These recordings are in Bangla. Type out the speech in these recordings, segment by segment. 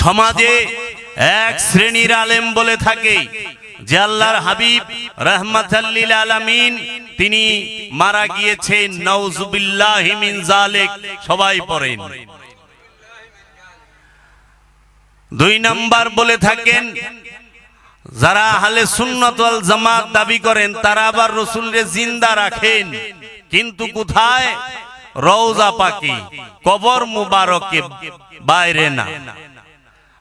সমাজে এক শ্রেণীর আলেম বলে থাকে যে আল্লাহর হাবিব রাহমাতাল লিল আলামিন তিনি মারা গিয়েছেন, নাউযুবিল্লাহি মিন যালিক। সবাই পড়েন। দুই নাম্বার বলে থাকেন যারা আহলে সুন্নাত ওয়াল জামাত দাবি করেন তারা আবার রাসূলকে জিন্দা রাখেন, কিন্তু কোথায়? রওজা পাকে, কবর মুবারকে, বাইরে না।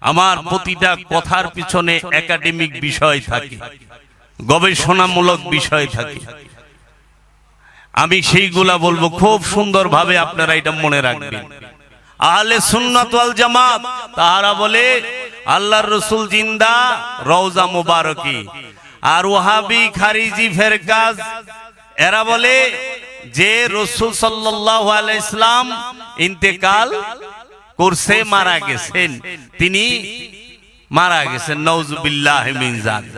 আমার প্রতিটা কথার পিছনে একাডেমিক বিষয় থাকে, গবেষণামূলক বিষয় থাকে। আমি সেইগুলা বলবো খুব সুন্দরভাবে, আপনারা এটা মনে রাখবেন। আহলে সুন্নাত ওয়াল জামাত তারা বলে আল্লাহর রাসূল জিন্দা, রওজা মুবারকে। আর ওয়াহাবি খারিজি ফেরকাজ এরা বলে যে রাসূল সাল্লাল্লাহু আলাইহি সাল্লাম ইন্তেকাল করছে, মারা গেছেন, তিনি মারা গেছেন, নাউযুবিল্লাহি মিন যালিক।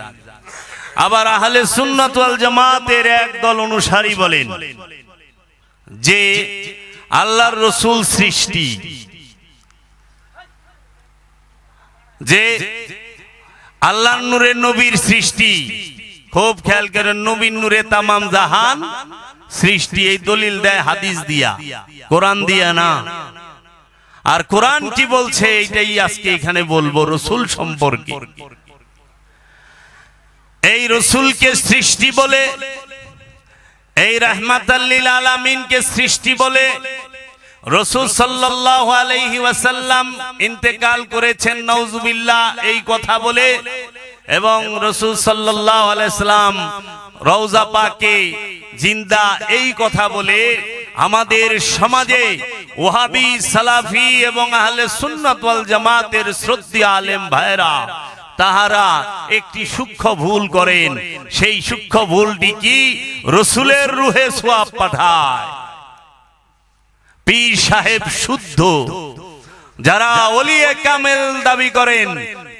আবার আহলে সুন্নাত ওয়াল জামাতের একদল অনুসারী বলেন যে আল্লাহর রাসূল সৃষ্টি, যে আল্লাহর নূরে নবীর সৃষ্টি। খুব খেয়াল করেন, নবীর নূরে তামাম জাহান সৃষ্টি। এই দলিল দেয় হাদিস দিয়া, কোরআন দিয়া না। আর কোরআন কি বলছে এইটাই আজকে এখানে বলবো রাসূল সম্পর্কে। এই রাসূলকে সৃষ্টি বলে, এই রাহমাতাল লিল আলামিনকে সৃষ্টি বলে, রাসূল সাল্লাল্লাহু আলাইহি ওয়াসাল্লাম ইন্তেকাল করেছেন, নাউযুবিল্লাহ, এই কথা বলে, এবং রাসূল সাল্লাল্লাহু আলাইহি সাল্লাম রওজা পাকে জিন্দা, এই কথা বলে আমাদের সমাজে ওয়াহাবি, সালাফি এবং আহলে সুন্নাত ওয়াল জামাতের শ্রদ্ধেয় আলেম ভাইরা তাহারা একটি সূক্ষ্ম ভুল করেন। সেই সূক্ষ্ম ভুলটি কি? রাসূলের রূহে সওয়াব পাঠায়। পীর সাহেব শুদ্ধ যারা ওলিয়ে কামেল দাবি করেন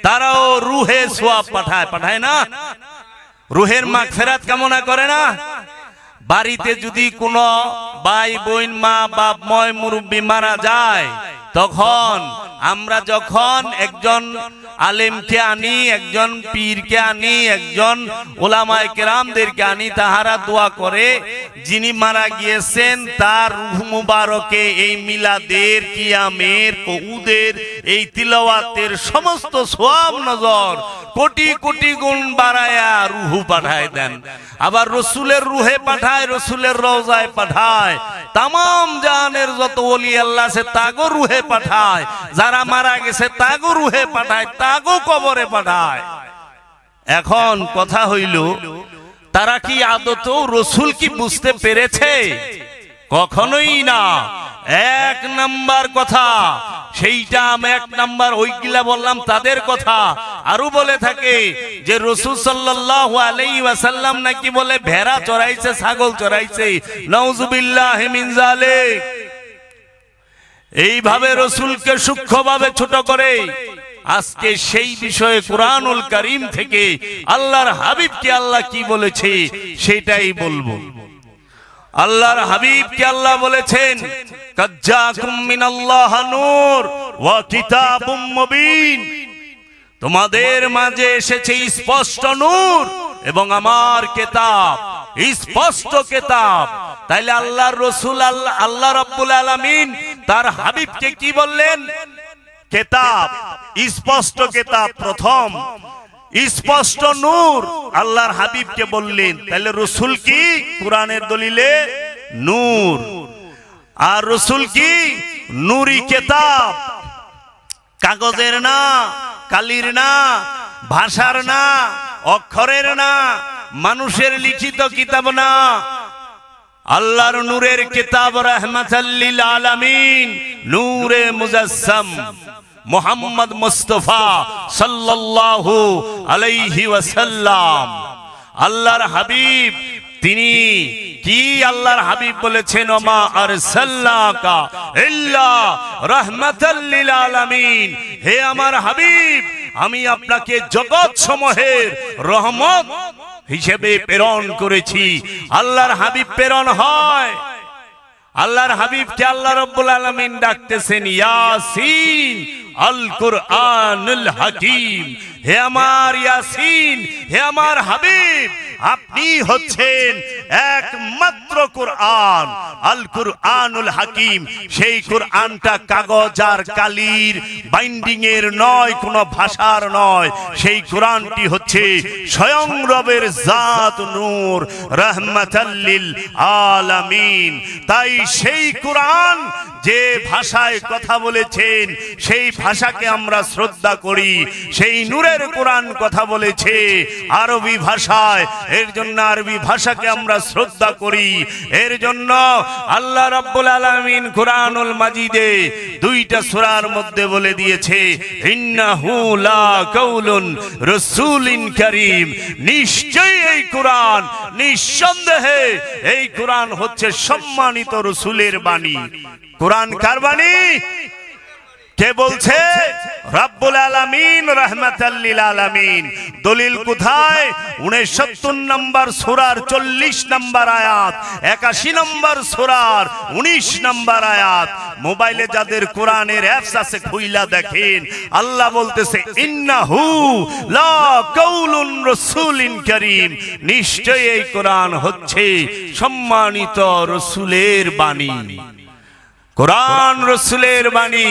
তারাও রূহে সওয়াব পাঠায়, পাঠায় না? রূহের মাগফিরাত কামনা করে না? বাড়িতে যদি কোনো ভাই বোন, মা বাপ, ময় মুরব্বি মারা যায়, তখন আমরা যখন একজন আলেমকে আনি, একজন পীরকে আনি, একজন ওলামায়ে কেরামদেরকে আনি, তাহারা দোয়া করে যিনি মারা গিয়েছেন তার রূহ মুবারকে এই মিলাদের, কিয়ামের, কউদের, এই তিলাওয়াতের সমস্ত সওয়াব নজর কোটি কোটি গুণ বাড়ায়া রূহ পাঠায় দেন। আবার রাসূলের রূহে পাঠায়, রাসূলের রওজায় পাঠায়, তামাম জাহানের যত ওলি আল্লাহ আছে তাগো রূহে পাঠায়, যারা মারা গেছে তাগো রূহে পাঠায়, তাগো কবরে পাঠায়। এখন কথা হইল, তারা কি আদতেও রাসূল কি বুঝতে পেরেছে? কখনোই না। এক নাম্বার কথা সেইটা, আমি এক নাম্বার ওইগুলা বললাম তাদের কথা। আরো বলে থাকে যে রাসূল সাল্লাল্লাহু আলাইহি ওয়াসাল্লাম নাকি বলে ভেড়া চড়াইছে, ছাগল চড়াইছে, নাউযুবিল্লাহি মিন যালিক। এইভাবে রাসূলকে সূক্ষ্মভাবে ছোট করে আজকে সেই বিষয়ে কুরআনুল কারীম থেকে আল্লাহর হাবিবকে আল্লাহ কি বলেছে সেটাই বলবো। আল্লাহর হাবিবকে আল্লাহ বলেছেন, কাজ্জাকুম মিনাল্লাহি নূর ওয়া কিতাবুম মুবিন, তোমাদের মাঝে এসেছে স্পষ্ট নূর এবং আমার কিতাব, স্পষ্ট কিতাব। তাইলে আল্লাহর রাসূল, আল্লাহ রাব্বুল আলামিন তার হাবিবকে কি বললেন? কিতাব, স্পষ্ট কিতাব প্রথম, স্পষ্ট নূর আল্লাহর হাবিবকে বললেন। তাহলে রাসূল কি? কুরআনের দলিলে নূর। আর রাসূল কি? নূরি কিতাব, কাগজের না, কালির না, ভাষার না, অক্ষরের না, মানুষের লিখিত কিতাব না, আল্লাহর নূরের কিতাব, রাহমাতাল লিল আলামিন, নূরে মুজাসসাম মুহাম্মদ মুস্তাফা সাল্লাল্লাহু আলাইহি ওয়াসাল্লাম। আল্লাহর হাবিব তিনি কি? আল্লাহর হাবিব বলেছেন, ওমা আরসালনাকা ইল্লা রাহমাতাল লিল আলামিন, হে আমার হাবিব, আমি আপনাকে জগৎ সমূহের রহমত হিসেবে প্রেরণ করেছি। আল্লাহর হাবিব প্রেরণ হয়, আল্লাহর হাবিবকে আল্লাহ রাব্বুল আলামিন ডাকতেছেন ইয়াসিন আল কুরআনুল হাকিম। হে আমার ইয়াসিন, হে আমার হাবিব, আপনি হচ্ছেন একমাত্র কুরআন, আল কুরআনুল হাকিম। সেই কুরআনটা কাগজ আর কালির বাইন্ডিং এর নয়, কোন ভাষার নয়। সেই কুরআনটি হচ্ছে স্বয়ং রবের জাত নূর, রাহমাতাল লিল আলামিন। তাই সেই কুরআন যে ভাষায় কথা বলেছেন সেই ভাষাকে আমরা শ্রদ্ধা করি। সেই নূরের কুরআন কথা বলেছে আরবি ভাষায়, এর জন্য আরবি ভাষাকে আমরা শ্রদ্ধা করি। এর জন্য আল্লাহ রাব্বুল আলামিন কুরআনুল মাজিদে দুইটা সূরার মধ্যে বলে দিয়েছে, ইন্নাহু লা কাউলুন রাসূলিন কারীম। নিশ্চয়ই এই কুরআন, নিঃসন্দেহে এই কুরআন হচ্ছে সম্মানিত রাসূলের বাণী। কুরআন কার বাণী? কে বলছে? রব্বুল আলামিন, রাহমাতাল লিল আলামিন। দলিল কোথায়? 69 নম্বর সূরার 40 নম্বর আয়াত, 81 নম্বর সূরার 19 নম্বর আয়াত। মোবাইলে যাদের কোরআনের অ্যাপস আছে খুইলা দেখেন, আল্লাহ বলতেছে ইন্নাহু লা কাউলুন রাসূলিন কারীম। নিশ্চয়ই এই কোরআন হচ্ছে সম্মানিত রাসূলের বাণী। কোরআন রাসূলের বাণী।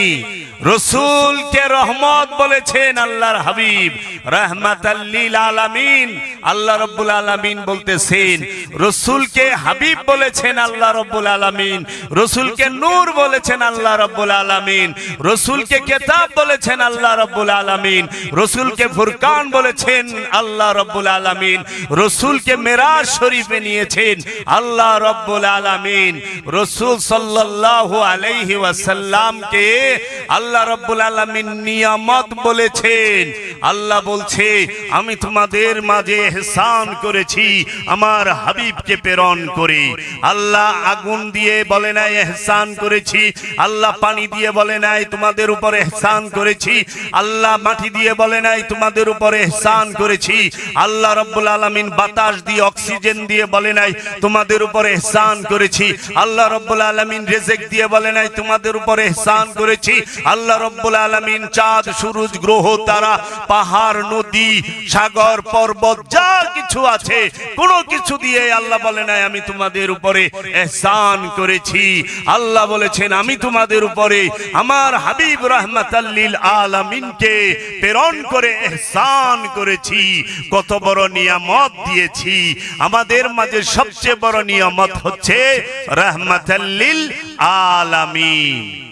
রাসূলকে রহমত বলেছেন আল্লাহর হাবিব, রাহমাতাল লিল আলামিন। আল্লাহ রাব্বুল আলামিন বলতেছেন, রাসূলকে হাবিব বলেছেন আল্লাহ রাব্বুল আলামিন, রাসূলকে নূর বলেছেন আল্লাহ রাব্বুল আলামিন, রাসূলকে কিতাব বলেছেন আল্লাহ রাব্বুল আলামিন, রাসূলকে ফুরকান বলেছেন আল্লাহ রাব্বুল আলামিন, রাসূলকে মিরাজ শরীফে নিয়েছেন আল্লাহ রাব্বুল আলামিন। রাসূল সাল্লাল্লাহু আলাইহি ওয়াসাল্লামকে আল্লাহ রাব্বুল আলামিন নিয়ামত বলেছেন। আল্লাহ বলছে, আমি তোমাদের মাঝে ইহসান করেছি আমার হাবিবকে প্রেরণ করে। আল্লাহ আগুন দিয়ে বলে নাই ইহসান করেছি, আল্লাহ পানি দিয়ে বলে নাই তোমাদের উপরে ইহসান করেছি, আল্লাহ মাটি দিয়ে বলে নাই তোমাদের উপরে ইহসান করেছি, আল্লাহ রাব্বুল আলামিন বাতাস দিয়ে অক্সিজেন দিয়ে বলে নাই তোমাদের উপরে ইহসান করেছি, আল্লাহ রাব্বুল আলামিন রিজিক দিয়ে বলে নাই তোমাদের উপরে ইহসান করেছি, আল্লাহ রাব্বুল আলামিন চাঁদ সূরজ গ্রহ তারা পাহাড় নদী সাগর পর্বত যা কিছু আছে কোনো কিছু দিয়ে আল্লাহ বলে নাই আমি তোমাদের উপরে ইহসান করেছি। আল্লাহ বলেছেন আমি তোমাদের উপরে আমার হাবিব রাহমাতাল লিল আলামিনকে প্রেরণ করে ইহসান করেছি। কত বড় নিয়ামত দিয়েছি। আমাদের মাঝে সবচেয়ে বড় নিয়ামত হচ্ছে রাহমাতাল লিল আলামিন।